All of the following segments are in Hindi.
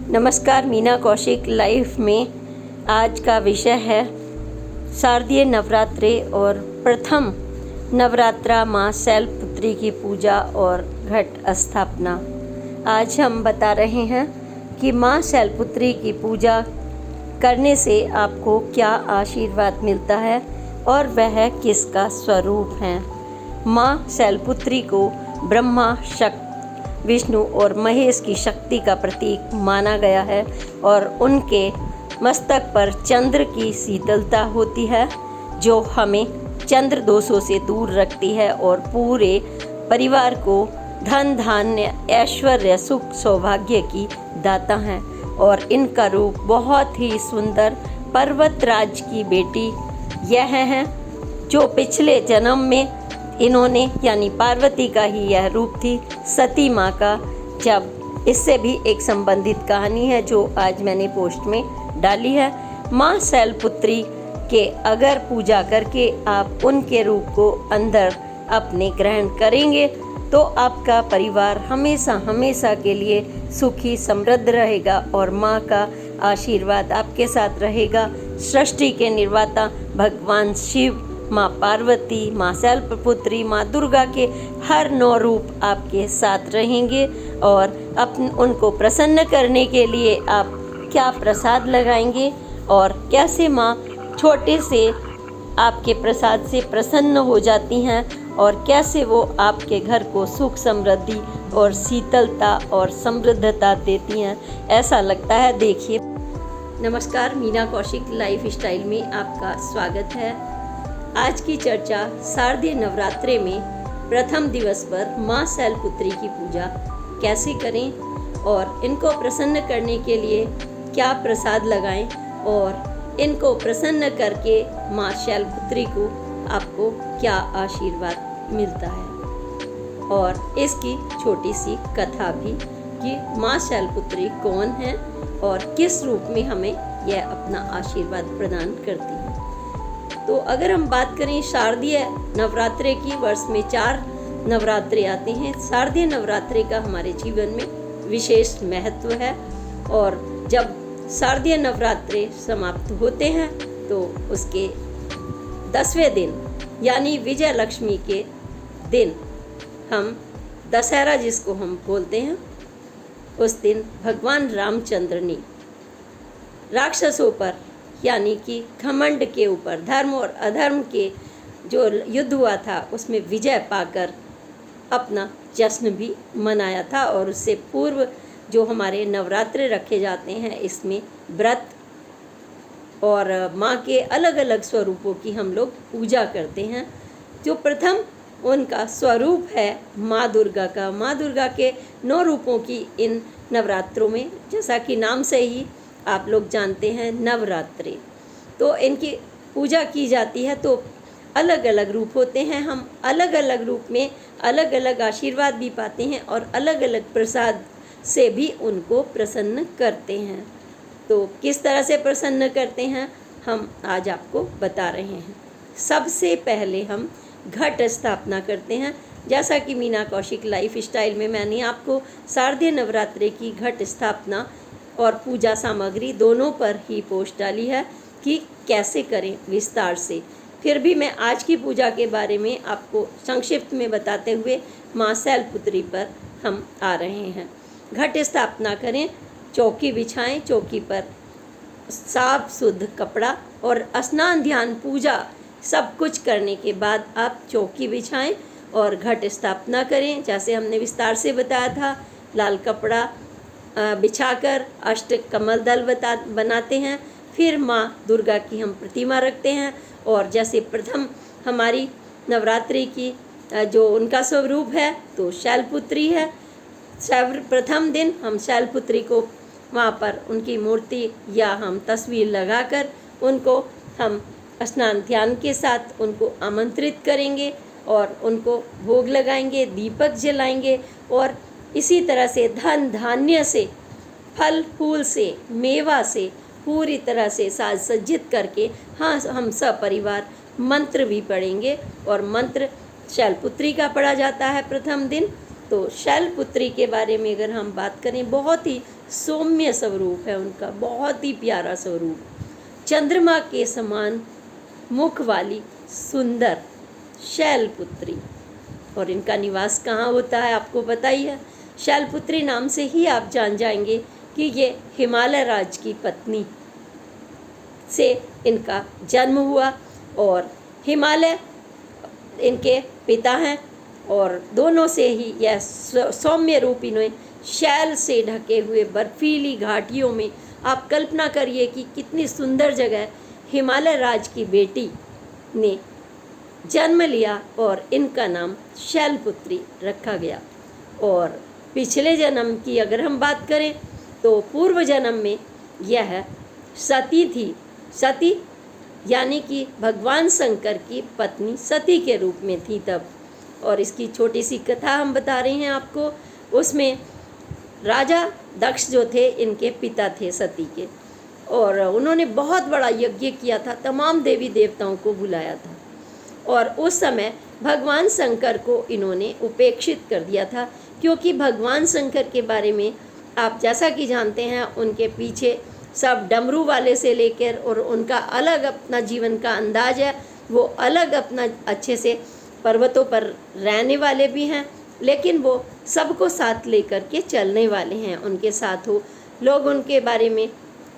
नमस्कार, मीना कौशिक लाइफ में आज का विषय है शारदीय नवरात्रे और प्रथम नवरात्रा माँ शैलपुत्री की पूजा और घट स्थापना। आज हम बता रहे हैं कि माँ शैलपुत्री की पूजा करने से आपको क्या आशीर्वाद मिलता है और वह किसका स्वरूप है। माँ शैलपुत्री को ब्रह्मा, शक्ति, विष्णु और महेश की शक्ति का प्रतीक माना गया है और उनके मस्तक पर चंद्र की शीतलता होती है जो हमें चंद्र दोषों से दूर रखती है और पूरे परिवार को धन, धान्य, ऐश्वर्य, सुख, सौभाग्य की दाता हैं। और इनका रूप बहुत ही सुंदर पर्वतराज की बेटी यह है जो पिछले जन्म में इन्होंने यानी पार्वती का ही यह रूप थी, सती माँ का। जब इससे भी एक संबंधित कहानी है जो आज मैंने पोस्ट में डाली है। माँ शैलपुत्री के अगर पूजा करके आप उनके रूप को अंदर अपने ग्रहण करेंगे तो आपका परिवार हमेशा हमेशा के लिए सुखी समृद्ध रहेगा और माँ का आशीर्वाद आपके साथ रहेगा। सृष्टि के निर्माता भगवान शिव, माँ पार्वती, माँ शैलपुत्री, माँ दुर्गा के हर 9 रूप आपके साथ रहेंगे। और उनको प्रसन्न करने के लिए आप क्या प्रसाद लगाएंगे और कैसे माँ छोटे से आपके प्रसाद से प्रसन्न हो जाती हैं और कैसे वो आपके घर को सुख, समृद्धि और शीतलता और समृद्धता देती हैं, ऐसा लगता है। देखिए। नमस्कार, मीना कौशिक लाइफ स्टाइल में आपका स्वागत है। आज की चर्चा शारदीय नवरात्रे में प्रथम दिवस पर माँ शैलपुत्री की पूजा कैसे करें और इनको प्रसन्न करने के लिए क्या प्रसाद लगाएं और इनको प्रसन्न करके माँ शैलपुत्री को आपको क्या आशीर्वाद मिलता है। और इसकी छोटी सी कथा भी कि माँ शैलपुत्री कौन है और किस रूप में हमें यह अपना आशीर्वाद प्रदान करती है। तो अगर हम बात करें शारदीय नवरात्रे की, वर्ष में 4 नवरात्रे आते हैं। शारदीय नवरात्रे का हमारे जीवन में विशेष महत्व है और जब शारदीय नवरात्रे समाप्त होते हैं तो उसके 10वें दिन यानी विजय लक्ष्मी के दिन हम दशहरा जिसको हम बोलते हैं, उस दिन भगवान रामचंद्र ने राक्षसों पर यानी कि घमंड के ऊपर, धर्म और अधर्म के जो युद्ध हुआ था उसमें विजय पाकर अपना जश्न भी मनाया था। और उससे पूर्व जो हमारे नवरात्रे रखे जाते हैं इसमें व्रत और माँ के अलग अलग स्वरूपों की हम लोग पूजा करते हैं। जो प्रथम उनका स्वरूप है माँ दुर्गा का। माँ दुर्गा के 9 रूपों की इन नवरात्रों में, जैसा कि नाम से ही आप लोग जानते हैं, नवरात्रि, तो इनकी पूजा की जाती है। तो अलग अलग रूप होते हैं, हम अलग अलग रूप में अलग अलग आशीर्वाद भी पाते हैं और अलग अलग प्रसाद से भी उनको प्रसन्न करते हैं। तो किस तरह से प्रसन्न करते हैं हम आज आपको बता रहे हैं। सबसे पहले हम घट स्थापना करते हैं। जैसा कि मीना कौशिक लाइफ स्टाइल में मैंने आपको शारदीय नवरात्रि की घट स्थापना और पूजा सामग्री दोनों पर ही पोस्ट डाली है कि कैसे करें विस्तार से। फिर भी मैं आज की पूजा के बारे में आपको संक्षिप्त में बताते हुए माँ शैलपुत्री पर हम आ रहे हैं। घट स्थापना करें, चौकी बिछाएं, चौकी पर साफ शुद्ध कपड़ा और स्नान, ध्यान, पूजा सब कुछ करने के बाद आप चौकी बिछाएं और घट स्थापना करें। जैसे हमने विस्तार से बताया था, लाल कपड़ा बिछाकर अष्ट कमल दल बनाते हैं। फिर माँ दुर्गा की हम प्रतिमा रखते हैं और जैसे प्रथम हमारी नवरात्रि की जो उनका स्वरूप है तो शैलपुत्री है। प्रथम दिन हम शैलपुत्री को वहाँ पर उनकी मूर्ति या हम तस्वीर लगाकर उनको हम स्नान ध्यान के साथ उनको आमंत्रित करेंगे और उनको भोग लगाएंगे, दीपक जलाएंगे और इसी तरह से धन धान्य से, फल फूल से, मेवा से पूरी तरह से साज सज्जित करके हम सब परिवार मंत्र भी पढ़ेंगे। और मंत्र शैलपुत्री का पढ़ा जाता है प्रथम दिन तो शैलपुत्री के बारे में अगर हम बात करें, बहुत ही सौम्य स्वरूप है उनका, बहुत ही प्यारा स्वरूप, चंद्रमा के समान मुख वाली सुंदर शैलपुत्री। और इनका निवास कहाँ होता है आपको पता ही है। शैलपुत्री नाम से ही आप जान जाएंगे कि ये हिमालय राज की पत्नी से इनका जन्म हुआ, और हिमालय इनके पिता हैं, और दोनों से ही यह सौम्य रूप इन्हें शैल से ढके हुए बर्फीली घाटियों में, आप कल्पना करिए कि कितनी सुंदर जगह हिमालय राज की बेटी ने जन्म लिया और इनका नाम शैलपुत्री रखा गया। और पिछले जन्म की अगर हम बात करें तो पूर्व जन्म में यह सती थी। सती यानी कि भगवान शंकर की पत्नी सती के रूप में थी तब। और इसकी छोटी सी कथा हम बता रहे हैं आपको। उसमें राजा दक्ष जो थे इनके पिता थे सती के, और उन्होंने बहुत बड़ा यज्ञ किया था, तमाम देवी देवताओं को बुलाया था, और उस समय भगवान शंकर को इन्होंने उपेक्षित कर दिया था, क्योंकि भगवान शंकर के बारे में आप जैसा कि जानते हैं, उनके पीछे सब डमरू वाले से लेकर, और उनका अलग अपना जीवन का अंदाज है, वो अलग अपना अच्छे से पर्वतों पर रहने वाले भी हैं, लेकिन वो सबको साथ लेकर के चलने वाले हैं। उनके साथ हो लोग उनके बारे में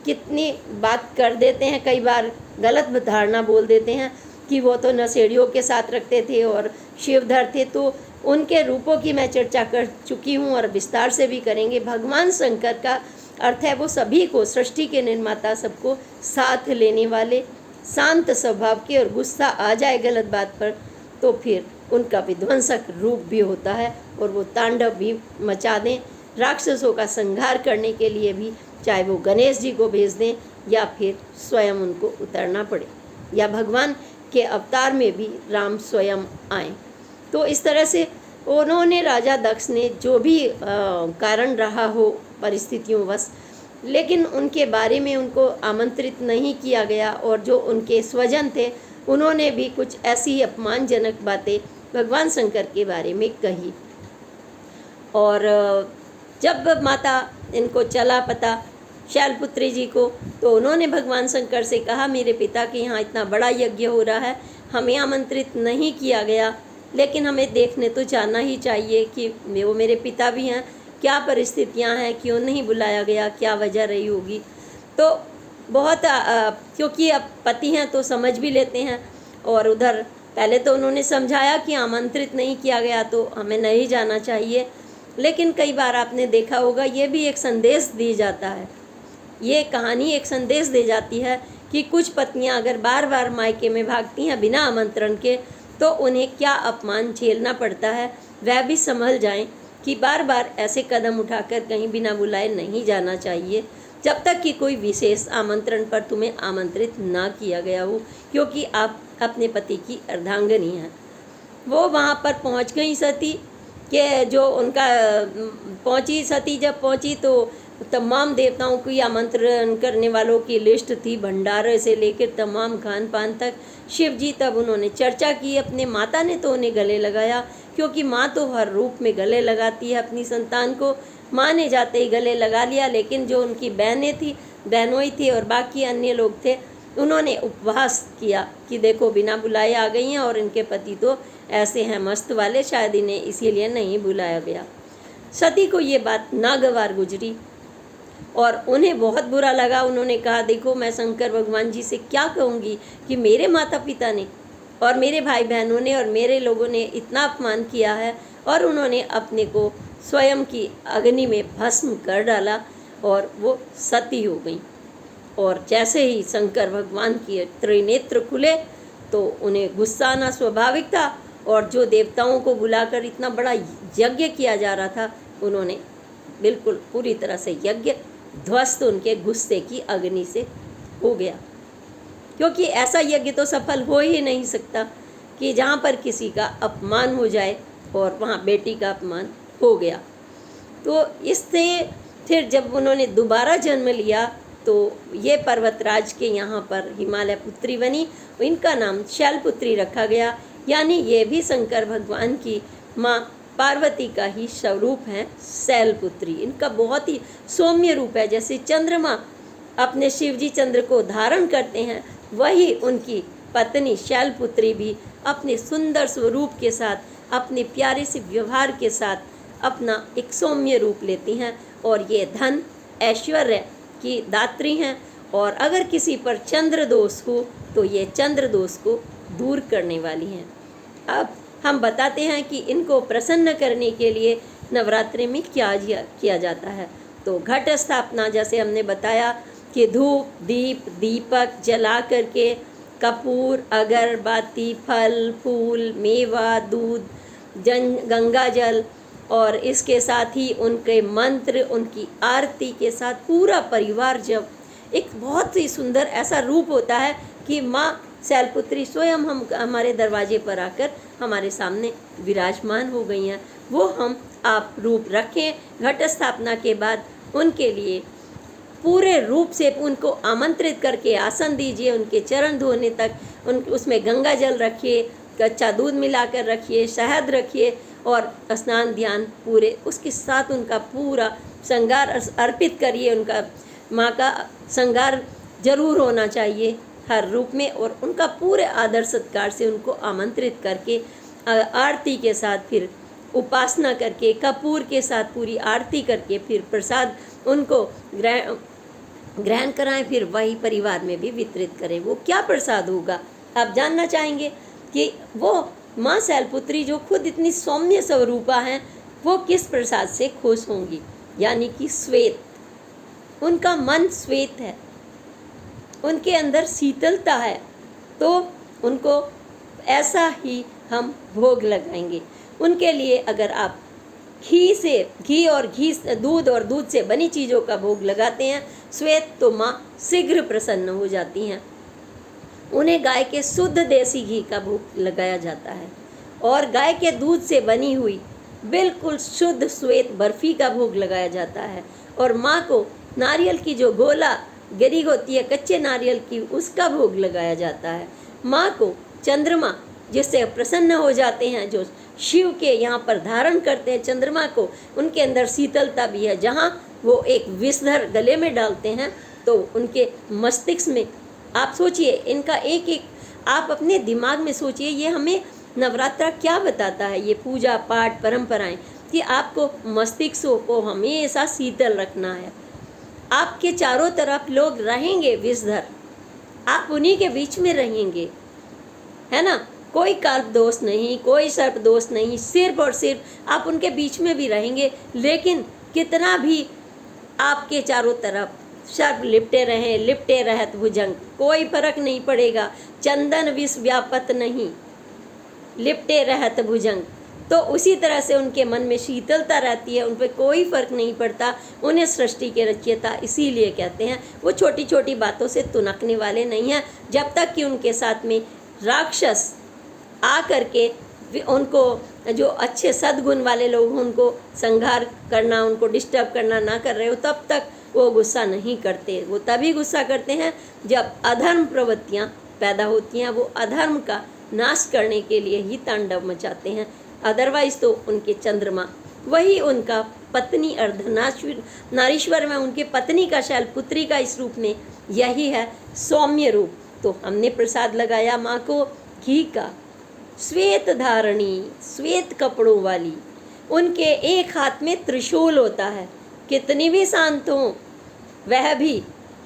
कितनी बात कर देते हैं, कई बार गलत धारणा बोल देते हैं कि वो तो नशेड़ियों के साथ रखते थे और शिवधर थे। तो उनके रूपों की मैं चर्चा कर चुकी हूँ और विस्तार से भी करेंगे। भगवान शंकर का अर्थ है वो सभी को, सृष्टि के निर्माता, सबको साथ लेने वाले, शांत स्वभाव के, और गुस्सा आ जाए गलत बात पर तो फिर उनका विध्वंसक रूप भी होता है, और वो तांडव भी मचा दें, राक्षसों का संहार करने के लिए भी, चाहे वो गणेश जी को भेज दें या फिर स्वयं उनको उतरना पड़े, या भगवान के अवतार में भी राम स्वयं आए। तो इस तरह से उन्होंने, राजा दक्ष ने जो भी कारण रहा हो परिस्थितियों वश, लेकिन उनके बारे में उनको आमंत्रित नहीं किया गया, और जो उनके स्वजन थे उन्होंने भी कुछ ऐसी अपमानजनक बातें भगवान शंकर के बारे में कही। और जब माता इनको चला पता शैलपुत्री जी को, तो उन्होंने भगवान शंकर से कहा, मेरे पिता के यहाँ इतना बड़ा यज्ञ हो रहा है, हमें आमंत्रित नहीं किया गया, लेकिन हमें देखने तो जाना ही चाहिए कि वो मेरे पिता भी हैं, क्या परिस्थितियाँ हैं, क्यों नहीं बुलाया गया, क्या वजह रही होगी। तो बहुत क्योंकि अब पति हैं तो समझ भी लेते हैं, और उधर पहले तो उन्होंने समझाया कि आमंत्रित नहीं किया गया तो हमें नहीं जाना चाहिए, लेकिन कई बार आपने देखा होगा ये भी एक संदेश दी जाता है, ये कहानी एक संदेश दे जाती है कि कुछ पत्नियां अगर बार बार मायके में भागती हैं बिना आमंत्रण के, तो उन्हें क्या अपमान झेलना पड़ता है, वह भी समझ जाएं कि बार बार ऐसे कदम उठाकर कहीं बिना बुलाए नहीं जाना चाहिए, जब तक कि कोई विशेष आमंत्रण पर तुम्हें आमंत्रित ना किया गया हो, क्योंकि आप अपने पति की अर्धांगिनी हैं। वो वहाँ पर पहुँच गई सती के, जो उनका पहुँची सती, जब पहुँची तो तमाम देवताओं की आमंत्रण करने वालों की लिस्ट थी, भंडारे से लेकर तमाम खान पान तक। शिव जी तब उन्होंने चर्चा की, अपने माता ने तो उन्हें गले लगाया, क्योंकि माँ तो हर रूप में गले लगाती है अपनी संतान को। माँ ने जाते ही गले लगा लिया, लेकिन जो उनकी बहनोई थी और बाकी अन्य लोग थे, उन्होंने उपवास किया कि देखो बिना बुलाए आ गई हैं, और इनके पति तो ऐसे हैं मस्त वाले, शायद इन्हें इसीलिए नहीं बुलाया गया। सती को ये बात नागवार गुजरी और उन्हें बहुत बुरा लगा। उन्होंने कहा, देखो मैं शंकर भगवान जी से क्या कहूँगी कि मेरे माता पिता ने और मेरे भाई बहनों ने और मेरे लोगों ने इतना अपमान किया है, और उन्होंने अपने को स्वयं की अग्नि में भस्म कर डाला और वो सती हो गई। और जैसे ही शंकर भगवान के त्रिनेत्र खुले तो उन्हें गुस्सा आना स्वाभाविक था, और जो देवताओं को बुलाकर इतना बड़ा यज्ञ किया जा रहा था, उन्होंने बिल्कुल पूरी तरह से यज्ञ ध्वस्त उनके गुस्से की अग्नि से हो गया, क्योंकि ऐसा यज्ञ तो सफल हो ही नहीं सकता कि जहाँ पर किसी का अपमान हो जाए, और वहाँ बेटी का अपमान हो गया। तो इससे फिर जब उन्होंने दोबारा जन्म लिया तो ये पर्वतराज के यहाँ पर हिमालय पुत्री बनी, इनका नाम शैलपुत्री रखा गया, यानी ये भी शंकर भगवान की माँ पार्वती का ही स्वरूप है शैलपुत्री। इनका बहुत ही सौम्य रूप है। जैसे चंद्रमा अपने शिवजी चंद्र को धारण करते हैं, वही उनकी पत्नी शैलपुत्री भी अपने सुंदर स्वरूप के साथ, अपने प्यारे से व्यवहार के साथ अपना एक सौम्य रूप लेती हैं। और ये धन ऐश्वर्य की दात्री हैं। और अगर किसी पर चंद्र दोष हो तो ये चंद्र दोष को दूर करने वाली हैं। अब हम बताते हैं कि इनको प्रसन्न करने के लिए नवरात्रि में क्या किया जाता है। तो घट स्थापना, जैसे हमने बताया कि धूप दीप दीपक जला करके कपूर अगरबत्ती फल फूल मेवा दूध गंगा जल और इसके साथ ही उनके मंत्र, उनकी आरती के साथ पूरा परिवार, जब एक बहुत ही सुंदर ऐसा रूप होता है कि माँ शैलपुत्री स्वयं हमारे दरवाजे पर आकर हमारे सामने विराजमान हो गई हैं, वो हम आप रूप रखें। घट स्थापना के बाद उनके लिए पूरे रूप से उनको आमंत्रित करके आसन दीजिए, उनके चरण धोने तक उसमें गंगा जल रखिए, कच्चा दूध मिलाकर रखिए, शहद रखिए और स्नान ध्यान पूरे उसके साथ उनका पूरा श्रृंगार अर्पित करिए। उनका माँ का श्रृंगार जरूर होना चाहिए हर रूप में, और उनका पूरे आदर सत्कार से उनको आमंत्रित करके आरती के साथ, फिर उपासना करके कपूर के साथ पूरी आरती करके फिर प्रसाद उनको ग्रहण कराएं, फिर वही परिवार में भी वितरित करें। वो क्या प्रसाद होगा आप जानना चाहेंगे कि वो माँ शैलपुत्री जो खुद इतनी सौम्य स्वरूपा हैं, वो किस प्रसाद से खुश होंगी, यानी कि श्वेत। उनका मन श्वेत है, उनके अंदर शीतलता है, तो उनको ऐसा ही हम भोग लगाएंगे। उनके लिए अगर आप दूध और दूध से बनी चीज़ों का भोग लगाते हैं श्वेत, तो माँ शीघ्र प्रसन्न हो जाती हैं। उन्हें गाय के शुद्ध देसी घी का भोग लगाया जाता है और गाय के दूध से बनी हुई बिल्कुल शुद्ध श्वेत बर्फी का भोग लगाया जाता है। और माँ को नारियल की जो गोला गिरी होती है कच्चे नारियल की, उसका भोग लगाया जाता है। माँ को चंद्रमा जिससे प्रसन्न हो जाते हैं, जो शिव के यहाँ पर धारण करते हैं चंद्रमा को, उनके अंदर शीतलता भी है। जहाँ वो एक विषधर गले में डालते हैं तो उनके मस्तिष्क में, आप सोचिए इनका एक एक, आप अपने दिमाग में सोचिए ये हमें नवरात्रा क्या बताता है, ये पूजा पाठ परंपराएं, कि आपको मस्तिष्क को हमेशा शीतल रखना है। आपके चारों तरफ लोग रहेंगे विषधर, आप उन्हीं के बीच में रहेंगे, है ना। कोई कल्प दोष नहीं, कोई सर्प दोष नहीं, सिर्फ और सिर्फ आप उनके बीच में भी रहेंगे। लेकिन कितना भी आपके चारों तरफ सर्प लिपटे रहत भुजंग, कोई फर्क नहीं पड़ेगा। चंदन विष व्यापत नहीं, लिपटे रहत भुजंग। तो उसी तरह से उनके मन में शीतलता रहती है, उन पर कोई फर्क नहीं पड़ता। उन्हें सृष्टि के रचयिता इसीलिए कहते हैं। वो छोटी छोटी बातों से तुनकने वाले नहीं हैं, जब तक कि उनके साथ में राक्षस आ करके उनको, जो अच्छे सद्गुण वाले लोग उनको संहार करना, उनको डिस्टर्ब करना ना कर रहे हो, तब तक वो गुस्सा नहीं करते। वो तभी गुस्सा करते हैं जब अधर्म प्रवृत्तियाँ पैदा होती हैं। वो अधर्म का नाश करने के लिए ही तांडव मचाते हैं। अदरवाइज तो उनके चंद्रमा, वही उनका पत्नी अर्धनारीश्वर में उनके पत्नी का शैलपुत्री का इस रूप में यही है सौम्य रूप। तो हमने प्रसाद लगाया माँ को घी का, श्वेत धारणी, श्वेत कपड़ों वाली। उनके एक हाथ में त्रिशूल होता है। कितनी भी शांत हो, वह भी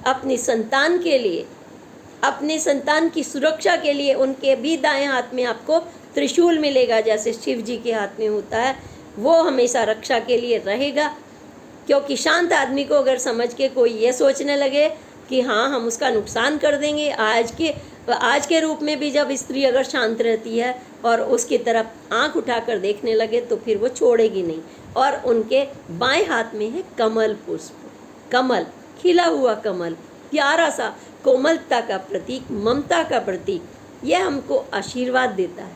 अपनी संतान के लिए, अपनी संतान की सुरक्षा के लिए, उनके भी दाएं हाथ में आपको त्रिशूल मिलेगा, जैसे शिव जी के हाथ में होता है। वो हमेशा रक्षा के लिए रहेगा। क्योंकि शांत आदमी को अगर समझ के कोई ये सोचने लगे कि हाँ हम उसका नुकसान कर देंगे, आज के रूप में भी जब स्त्री अगर शांत रहती है और उसकी तरफ आंख उठाकर देखने लगे तो फिर वो छोड़ेगी नहीं। और उनके बाएं हाथ में है कमल पुष्प, कमल, खिला हुआ कमल, प्यारा सा, कोमलता का प्रतीक, ममता का प्रतीक। यह हमको आशीर्वाद देता है,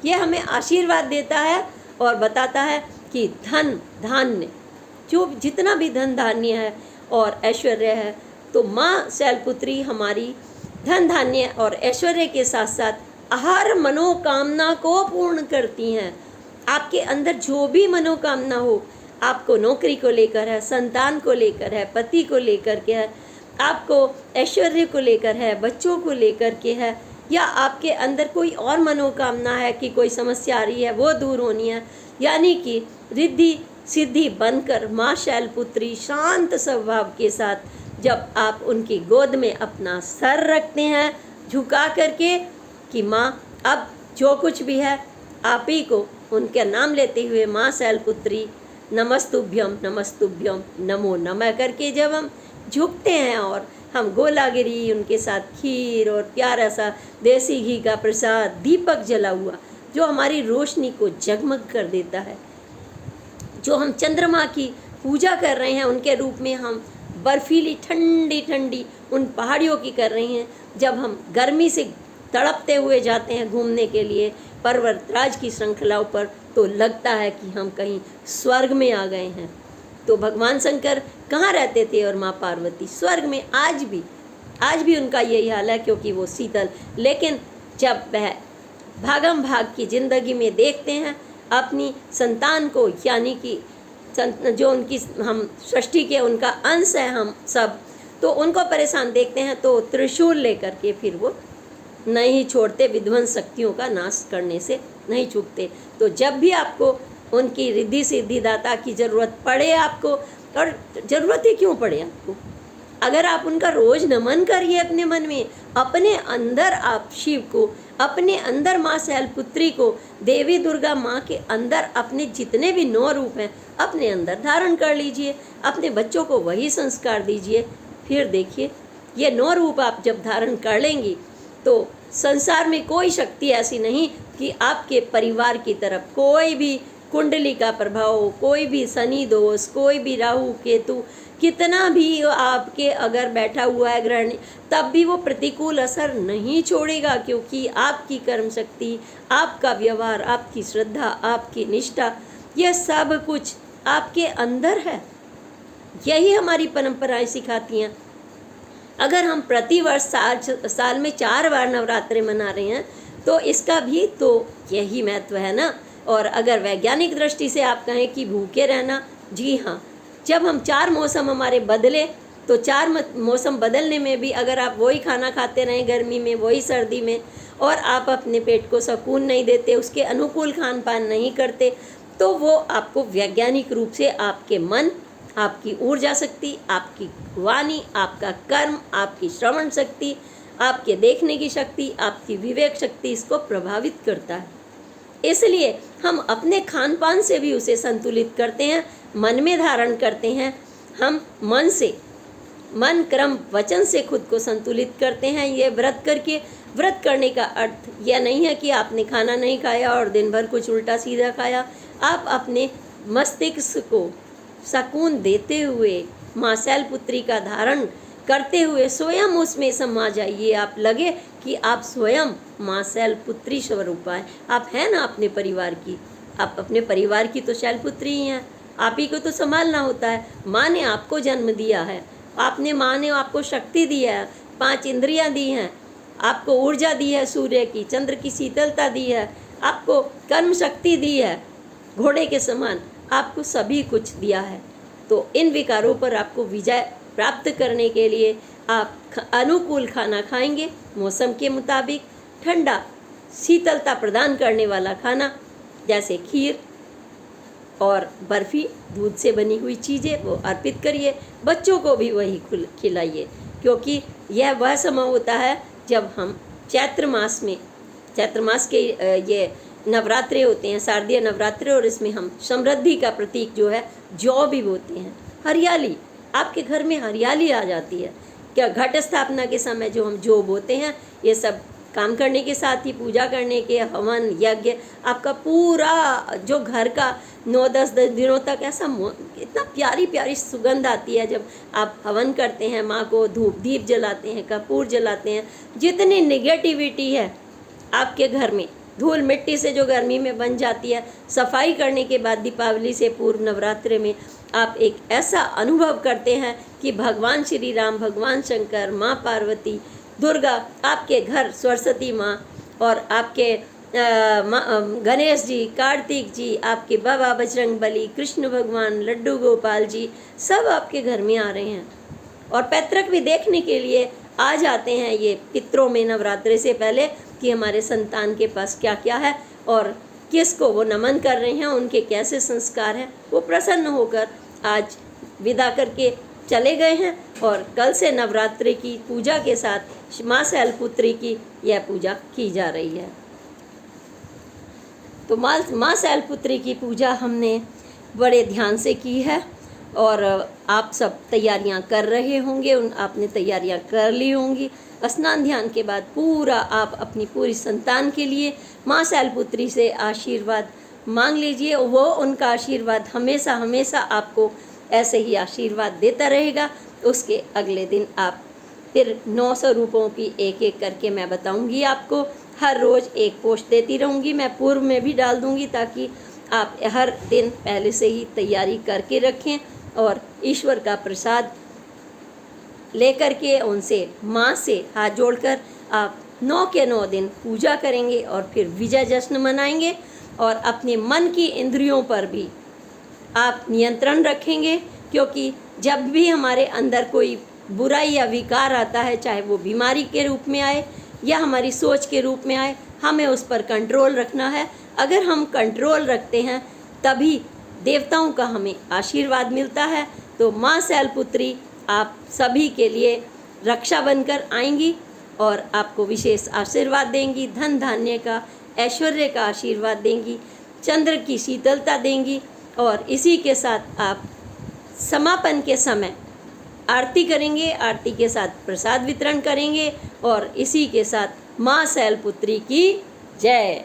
यह हमें आशीर्वाद देता है और बताता है कि धन धान्य, जो जितना भी धन धान्य है और ऐश्वर्य है, तो माँ शैलपुत्री हमारी धन धान्य और ऐश्वर्य के साथ साथ हर मनोकामना को पूर्ण करती हैं। आपके अंदर जो भी मनोकामना हो, आपको नौकरी को लेकर है, संतान को लेकर है, पति को लेकर के है, आपको ऐश्वर्य को लेकर है, बच्चों को लेकर के है, या आपके अंदर कोई और मनोकामना है कि कोई समस्या आ रही है वो दूर होनी है, यानी कि रिद्धि सिद्धि बनकर माँ शैलपुत्री शांत स्वभाव के साथ जब आप उनकी गोद में अपना सर रखते हैं झुका करके कि माँ अब जो कुछ भी है आप ही को, उनका नाम लेते हुए माँ शैलपुत्री नमस्तुभ्यम नमो नमः करके जब हम झुकते हैं और हम गोलागिरी उनके साथ खीर और प्यारा सा देसी घी का प्रसाद दीपक जला हुआ जो हमारी रोशनी को जगमग कर देता है, जो हम चंद्रमा की पूजा कर रहे हैं उनके रूप में हम बर्फीली ठंडी ठंडी उन पहाड़ियों की कर रहे हैं, जब हम गर्मी से तड़पते हुए जाते हैं घूमने के लिए पर्वतराज की श्रृंखलाओं पर, तो लगता है कि हम कहीं स्वर्ग में आ गए हैं। तो भगवान शंकर कहाँ रहते थे और माँ पार्वती स्वर्ग में। आज भी उनका यही हाल है, क्योंकि वो शीतल। लेकिन जब वह भागम भाग की ज़िंदगी में देखते हैं अपनी संतान को, यानी कि जो उनकी हम सृष्टि के उनका अंश है हम सब, तो उनको परेशान देखते हैं तो त्रिशूल लेकर के फिर वो नहीं छोड़ते, विध्वंस शक्तियों का नाश करने से नहीं चूकते। तो जब भी आपको उनकी रिद्धि सिद्धि दाता की ज़रूरत पड़े आपको, और ज़रूरत ही क्यों पड़े आपको, अगर आप उनका रोज़ नमन करिए अपने मन में, अपने अंदर आप शिव को, अपने अंदर माँ शैलपुत्री को, देवी दुर्गा माँ के अंदर अपने जितने भी 9 रूप हैं अपने अंदर धारण कर लीजिए, अपने बच्चों को वही संस्कार दीजिए। फिर देखिए ये 9 रूप आप जब धारण कर लेंगी तो संसार में कोई शक्ति ऐसी नहीं कि आपके परिवार की तरफ कोई भी कुंडली का प्रभाव, कोई भी शनि दोष, कोई भी राहु केतु कितना भी आपके अगर बैठा हुआ है ग्रहण, तब भी वो प्रतिकूल असर नहीं छोड़ेगा, क्योंकि आपकी कर्म शक्ति, आपका व्यवहार, आपकी श्रद्धा, आपकी निष्ठा, यह सब कुछ आपके अंदर है। यही हमारी परंपराएं सिखाती हैं। अगर हम प्रतिवर्ष साल में 4 बार नवरात्रे मना रहे हैं तो इसका भी तो यही महत्व है ना। और अगर वैज्ञानिक दृष्टि से आप कहें कि भूखे रहना, जी हाँ, जब हम 4 मौसम हमारे बदले तो 4 मौसम बदलने में भी अगर आप वही खाना खाते रहें गर्मी में, वही सर्दी में, और आप अपने पेट को सुकून नहीं देते, उसके अनुकूल खान पान नहीं करते, तो वो आपको वैज्ञानिक रूप से आपके मन, आपकी ऊर्जा शक्ति, आपकी वाणी, आपका कर्म, आपकी श्रवण शक्ति, आपके देखने की शक्ति, आपकी विवेक शक्ति इसको प्रभावित करता है। इसलिए हम अपने खान पान से भी उसे संतुलित करते हैं, मन में धारण करते हैं। हम मन से, मन क्रम वचन से खुद को संतुलित करते हैं। ये व्रत करके, व्रत करने का अर्थ यह नहीं है कि आपने खाना नहीं खाया और दिन भर कुछ उल्टा सीधा खाया। आप अपने मस्तिष्क को सुकून देते हुए माँ शैलपुत्री का धारण करते हुए स्वयं उसमें समा जाइए। आप लगे कि आप स्वयं माँ शैलपुत्री स्वरूपा है। आप हैं ना अपने परिवार की, आप अपने परिवार की तो शैलपुत्री ही हैं। आप ही को तो संभालना होता है। माँ ने आपको जन्म दिया है, माँ ने आपको शक्ति दी है, 5 इंद्रियां दी हैं, आपको ऊर्जा दी है, सूर्य की, चंद्र की शीतलता दी है, आपको कर्म शक्ति दी है, घोड़े के समान आपको सभी कुछ दिया है। तो इन विकारों पर आपको विजय प्राप्त करने के लिए आप अनुकूल खाना खाएंगे, मौसम के मुताबिक ठंडा शीतलता प्रदान करने वाला खाना, जैसे खीर और बर्फ़ी, दूध से बनी हुई चीज़ें वो अर्पित करिए। बच्चों को भी वही खिलाइए, क्योंकि यह वह समय होता है जब हम चैत्र मास के ये नवरात्रे होते हैं, शारदीय नवरात्रे, और इसमें हम समृद्धि का प्रतीक जो है जौ भी बोते हैं। हरियाली, आपके घर में हरियाली आ जाती है क्या? घट स्थापना के समय जो हम जौ बोते हैं, ये सब काम करने के साथ ही पूजा करने के, हवन यज्ञ, आपका पूरा जो घर का 9-10 दिनों तक ऐसा इतना प्यारी प्यारी सुगंध आती है। जब आप हवन करते हैं, माँ को धूप दीप जलाते हैं, कपूर जलाते हैं, जितनी निगेटिविटी है आपके घर में, धूल मिट्टी से जो गर्मी में बन जाती है, सफाई करने के बाद दीपावली से पूर्व नवरात्रि में आप एक ऐसा अनुभव करते हैं कि भगवान श्री राम, भगवान शंकर, माँ पार्वती, दुर्गा, आपके घर सरस्वती माँ और आपके गणेश जी, कार्तिक जी, आपके बाबा बजरंग बली, कृष्ण भगवान, लड्डू गोपाल जी सब आपके घर में आ रहे हैं और पैतृक भी देखने के लिए आ जाते हैं ये पितरों में नवरात्रे से पहले कि हमारे संतान के पास क्या क्या है और किसको वो नमन कर रहे हैं, उनके कैसे संस्कार हैं। वो प्रसन्न होकर आज विदा करके चले गए हैं और कल से नवरात्रि की पूजा के साथ माँ शैलपुत्री की यह पूजा की जा रही है। तो माँ शैलपुत्री की पूजा हमने बड़े ध्यान से की है और आप सब तैयारियां कर रहे होंगे, आपने तैयारियां कर ली होंगी। स्नान ध्यान के बाद पूरा आप अपनी पूरी संतान के लिए माँ शैलपुत्री से आशीर्वाद मांग लीजिए। वो उनका आशीर्वाद हमेशा हमेशा आपको ऐसे ही आशीर्वाद देता रहेगा। उसके अगले दिन आप फिर 9 स्वरूपों की एक एक करके मैं बताऊंगी आपको। हर रोज़ एक पोस्ट देती रहूँगी, मैं पूर्व में भी डाल दूँगी ताकि आप हर दिन पहले से ही तैयारी करके रखें और ईश्वर का प्रसाद लेकर के उनसे माँ से हाथ जोड़कर आप 9 के 9 दिन पूजा करेंगे और फिर विजय जश्न मनाएंगे और अपने मन की इंद्रियों पर भी आप नियंत्रण रखेंगे, क्योंकि जब भी हमारे अंदर कोई बुराई या विकार आता है, चाहे वो बीमारी के रूप में आए या हमारी सोच के रूप में आए, हमें उस पर कंट्रोल रखना है। अगर हम कंट्रोल रखते हैं तभी देवताओं का हमें आशीर्वाद मिलता है। तो माँ शैलपुत्री आप सभी के लिए रक्षा बनकर आएंगी और आपको विशेष आशीर्वाद देंगी, धन धान्य का, ऐश्वर्य का आशीर्वाद देंगी, चंद्र की शीतलता देंगी। और इसी के साथ आप समापन के समय आरती करेंगे, आरती के साथ प्रसाद वितरण करेंगे और इसी के साथ माँ शैलपुत्री की जय।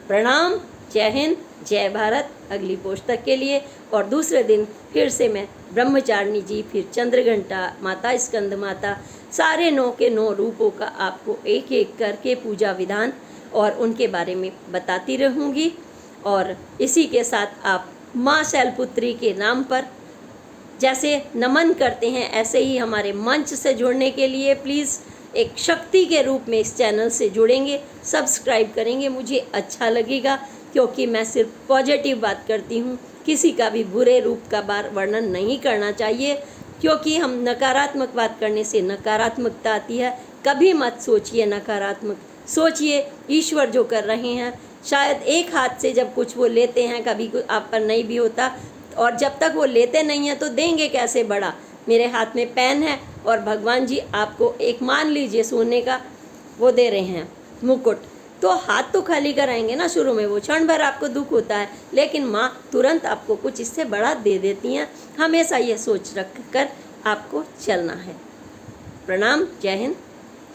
प्रणाम, जय हिंद, जय भारत। अगली पोस्ट तक के लिए और दूसरे दिन फिर से मैं ब्रह्मचारिणी जी, फिर चंद्रघंटा माता, स्कंद माता, सारे 9 के 9 रूपों का आपको एक एक करके पूजा विधान और उनके बारे में बताती रहूँगी। और इसी के साथ आप माँ शैलपुत्री के नाम पर जैसे नमन करते हैं ऐसे ही हमारे मंच से जुड़ने के लिए प्लीज़ एक शक्ति के रूप में इस चैनल से जुड़ेंगे, सब्सक्राइब करेंगे, मुझे अच्छा लगेगा, क्योंकि मैं सिर्फ पॉजिटिव बात करती हूँ। किसी का भी बुरे रूप का वर्णन नहीं करना चाहिए, क्योंकि हम नकारात्मक बात करने से नकारात्मकता आती है। कभी मत सोचिए नकारात्मक, सोचिए ईश्वर जो कर रहे हैं। शायद एक हाथ से जब कुछ वो लेते हैं, कभी आप पर नहीं भी होता, और जब तक वो लेते नहीं हैं तो देंगे कैसे बड़ा। मेरे हाथ में पेन है और भगवान जी आपको एक मान लीजिए सोने का वो दे रहे हैं मुकुट, तो हाथ तो खाली कराएंगे ना। शुरू में वो क्षण भर आपको दुख होता है, लेकिन माँ तुरंत आपको कुछ इससे बड़ा दे देती हैं। हमेशा ये सोच रख कर आपको चलना है। प्रणाम, जय हिंद,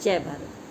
जय भारत।